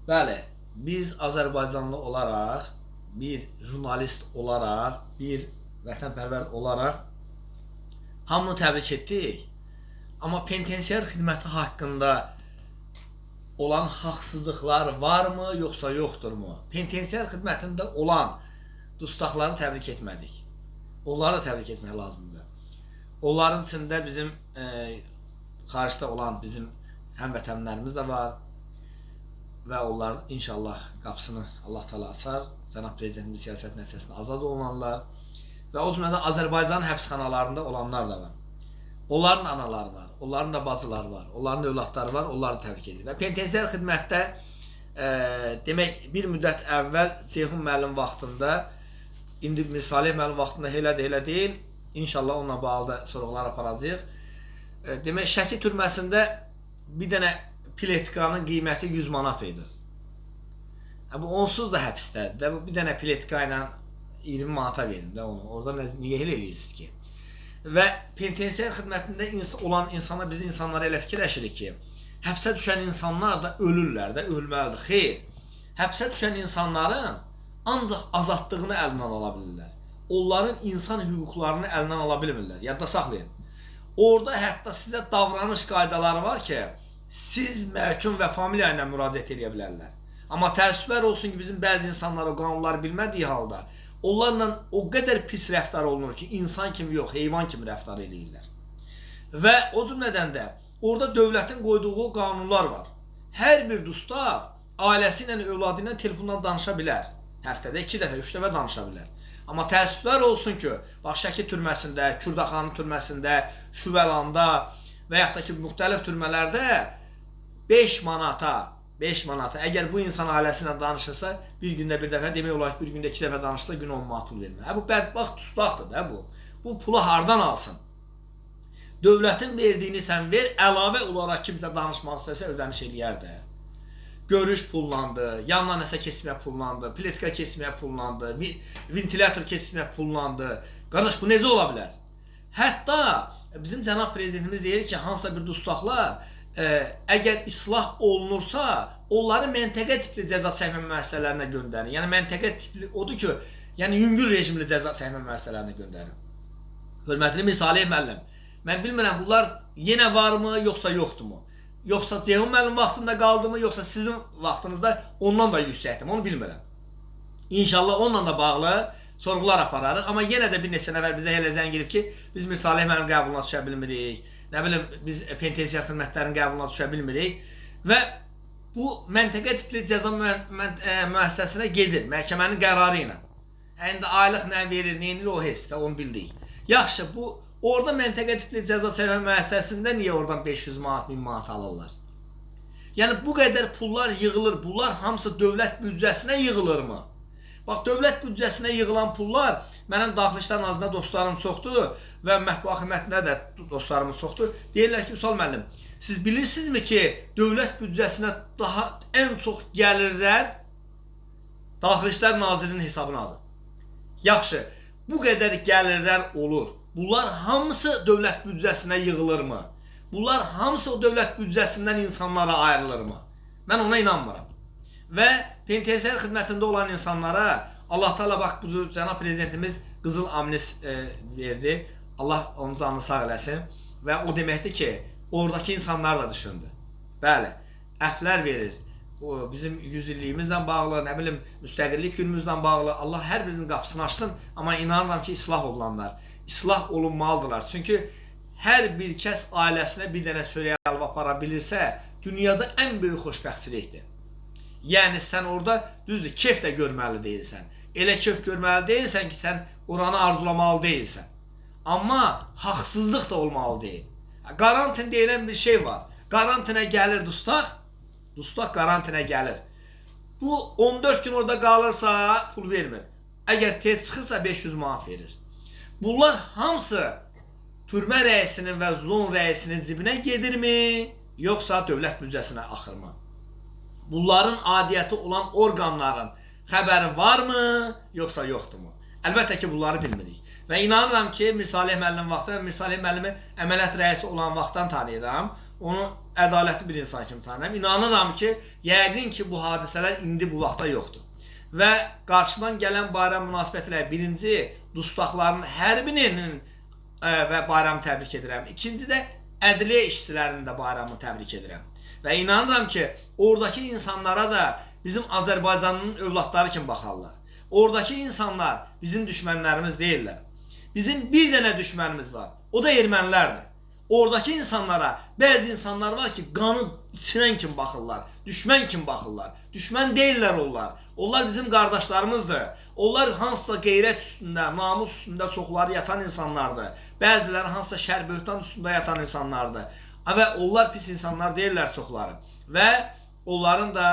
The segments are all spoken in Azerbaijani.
Bəli, biz Azərbaycanlı olaraq, bir jurnalist olaraq, bir vətənpərvər olaraq hamını təbrik etdik. Amma penitensiar xidməti haqqında olan haqsızlıqlar varmı, yoxsa yoxdurmu? Penitensiar xidmətində olan dustaqları təbrik etmədik. Onları da təbrik etmək lazımdır. Onların içində bizim xaricdə olan bizim həmvətənlərimiz də var və onların inşallah qapısını Allah təala açar. Cənab Prezidentimiz siyasət nəticəsində azad olunanlar və o cümlədən Azərbaycan həbsxanalarında olanlar da var. Onların anaları var, onların da bacıları var, onların da övladları var, onları təbrik edir. Və penitensiar xidmətdə demək bir müddət əvvəl Ceyhun müəllim vaxtında, indi Mir Salih müəllim vaxtında elə deyil, inşallah onunla bağlı da sorğular aparacağıq. Demək Şəki türməsində bir dənə piletkanın qiyməti 100 manat idi. Bu onsuz da həbsdədir. Bu bir dənə piletka ilə 20 manata verin də onu. Orada niyə elə eləyirsiniz ki? Və penitensiar xidmətində olan insana, biz insanlara elə fikirləşirik ki, həbsə düşən insanlar da ölürlər də, ölməlidir. Xeyr, həbsə düşən insanların ancaq azadlığını əlindən ala bilirlər. Onların insan hüquqlarını əlindən ala bilmirlər. Yadda saxlayın. Orada hətta sizə davranış qaydaları var ki, siz məhkum və familiya ilə müraciət edə bilərlər. Amma təəssüflər olsun ki, bizim bəzi insanlar o qanunları bilmədiyi halda onlarla o qədər pis rəftar olunur ki, insan kimi yox, heyvan kimi rəftar eləyirlər. Və o cümlədən də orada dövlətin qoyduğu qanunlar var. Hər bir dustaq ailəsi ilə, övladı ilə telefondan danışa bilər. Həftədə 2 dəfə, 3 dəfə danışa bilər. Amma təəssüflər olsun ki, bax Şəki türməsində, Kürdaxanın türməsində, Şüvəlanda və yaxud da ki, müxtəlif türmələrdə 5 manata, əgər bu insan ailəsi ilə danışırsa, bir gündə bir dəfə, demək olar ki, bir gündə 2 dəfə danışsa, gün 10 manat pul vermir. Bu bədbaxt dustaqdır da bu. Bu pulu hardan alsın? Dövlətin verdiyini sən ver, əlavə olaraq kimsə danışmaq istəsə ödəniş eləyər də. Görüş pullandı, yanına nəsə keçməyə pullandı, pletka keçməyə pullandı, ventilator keçməyə pullandı. Qardaş, bu necə ola bilər? Hətta bizim cənab prezidentimiz deyir ki, hansısa bir dustaqlar əgər islah olunursa, onları məntəqə tipli cəza çəkmə müəssisələrinə göndərin. Yəni məntəqə tipli odur ki, yəni yüngül rejimli cəza çəkmə müəssisələrinə göndərin. Hörmətli Mir Salih müəllim, mən bilmirəm bunlar yenə varmı, yoxsa yoxdurmu? Yoxsa Ceyhun müəllim vaxtında qaldımı, yoxsa sizin vaxtınızda ondan da yüksəkdir, onu bilmirəm. İnşallah onunla da bağlı sorğular apararıq, amma yenə də bir neçə nəfər bizə elə zəng gelib ki, biz Mir Salih müəllim qəbuluna düşə bilmirik, nə bilim, biz penitensiar xidmətlərin qəbuluna düşə bilmirik və bu məntəqə tipli cəza müəssisəsinə gedir, məhkəmənin qərarı ilə. İndi aylıq nə verir, nə edir, o heç də onu bildik. Yaxşı, bu orada məntəqə tipli cəza çəkmə müəssisəsində niyə oradan 500 manat, 1000 manat alırlar? Yəni bu qədər pullar yığılır, bunlar hamısı dövlət büdcəsinə yığılırmı? Bax, dövlət büdcəsinə yığılan pullar, mənim Daxili İşlər Nazirliyində dostlarım çoxdur və mətbuat xidmətində də dostlarımız çoxdur. Deyirlər ki, Üsal müəllim, siz bilirsinizmi ki, dövlət büdcəsinə daha ən çox gəlirlər Daxili İşlər Nazirliyinin hesabınadır. Yaxşı, bu qədər gəlirlər olur. Bunlar hamısı dövlət büdcəsinə yığılırmı? Bunlar hamısı o dövlət büdcəsindən insanlara ayrılırmı? Mən ona inanmıram. Və penitensiar xidmətində olan insanlara Allah Teala bax, bu cənab prezidentimiz qızıl amnist verdi. Allah onun canını sağ eləsin. Və o deməkdir ki, oradakı insanlar da düşündü. Bəli, əflər verir. O bizim 100 illiyimizlə bağlı, nə bilim, müstəqillik günümüzlə bağlı. Allah hər birinin qapısını açsın. Amma inanıram ki, islah olunanlar, islah olunmalıdırlar. Çünki hər bir kəs ailəsinə bir dənə çörək alıb apara bilirsə, dünyada ən böyük xoşbəxtçilikdir. Yəni sən orada düzdür, keyf də görməli deyilsən. Elə keyf görməli deyilsən ki, sən oranı arzulamalı deyilsən. Amma haqsızlıq da olmalı deyil. Qarantin deyilən bir şey var. Qarantinə gəlir dustaq, dustaq qarantinə gəlir. Bu 14 gün orada qalırsa pul vermir. Əgər tez çıxırsa 500 manat verir. Bunlar hamısı türmə rəisinin və zon rəisinin cibinə gedirmi, yoxsa dövlət büdcəsinə axırmı? Bunların adiyyəti olan orqanların xəbəri varmı, yoxsa yoxdurmu? Əlbəttə ki, bunları bilmirik. Və inanıram ki, Mir Salih müəllim vaxtı, Mir Salih müəllimi əməliyyat rəisi olan vaxtdan tanıyıram. onu ədalətli bir insan kimi tanıyıram. İnanıram ki, yəqin ki, bu hadisələr indi bu vaxtda yoxdur. Və qarşıdan gələn bayram münasibətilə birinci dustaqların hər birinin və bayramı təbrik edirəm. İkinci də ədliyyə işçilərinin də bayramını təbrik edirəm. Və inanıram ki, oradakı insanlara da bizim Azərbaycanın övladları kimi baxarlar. Oradakı insanlar bizim düşmənlərimiz deyirlər. Bizim bir dənə düşmənimiz var. O da ermənilərdir. Oradakı insanlara bəzi insanlar var ki, qanı içinən kimi baxırlar. Düşmən kimi baxırlar. Düşmən deyirlər onlar. Onlar bizim qardaşlarımızdır. Onlar hansısa qeyrət üstündə, namus üstündə çoxları yatan insanlardır. Bəziləri hansısa şər-böhtan üstündə yatan insanlardır. Və onlar pis insanlar deyirlər çoxları. Və onların da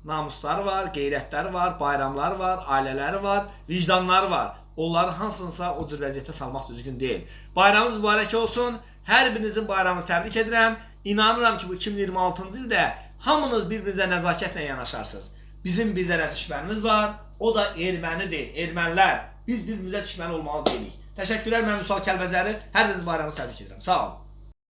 namusları var, qeyrətləri var, bayramları var, ailələri var, vicdanları var. Onların hansınsa o cür vəziyyətə salmaq düzgün deyil. Bayramınız mübarək olsun. Hər birinizin bayramınızı təbrik edirəm. İnanıram ki, bu 2026-cı ildə hamınız bir-birinizə nəzakətlə yanaşarsınız. Bizim bir dənə düşmənimiz var. O da ermənidir, ermənilər. Biz bir-birimizə düşmən olmalı deyilik. Təşəkkürlər, mən Vüsal Kəlbəcəri. Hər birinizin bayramınızı təbrik edirəm. Sağ olun.